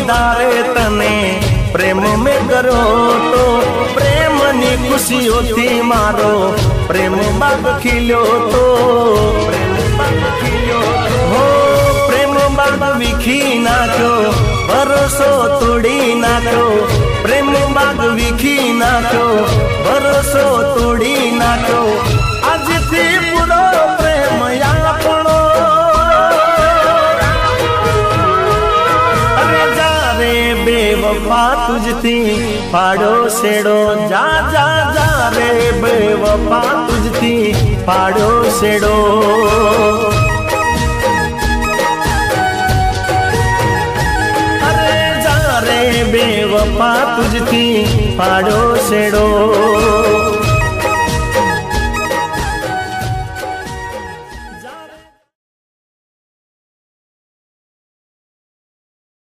વધારે તને પ્રેમ મેં કરો તો પ્રેમની ખુશીઓથી મારો પ્રેમ બાગ ખીલ્યો તો પ્રેમ બાગ ખીલ્યો હો પ્રેમ બાગ વિખી નાખ્યો ભરોસો તોડી નાખ્યો પ્રેમ બાગ વિખી નાખ્યો ભરોસો તોડી નાખ્યો આજથી પૂરો પ્રેમ આપણો અરે જા રે બેવફા તુજથી પાડો શેડો જા જા જા રે બેવફા તુજથી પાડો શેડો बेवफा तुझती पाड़ो सेड़ो।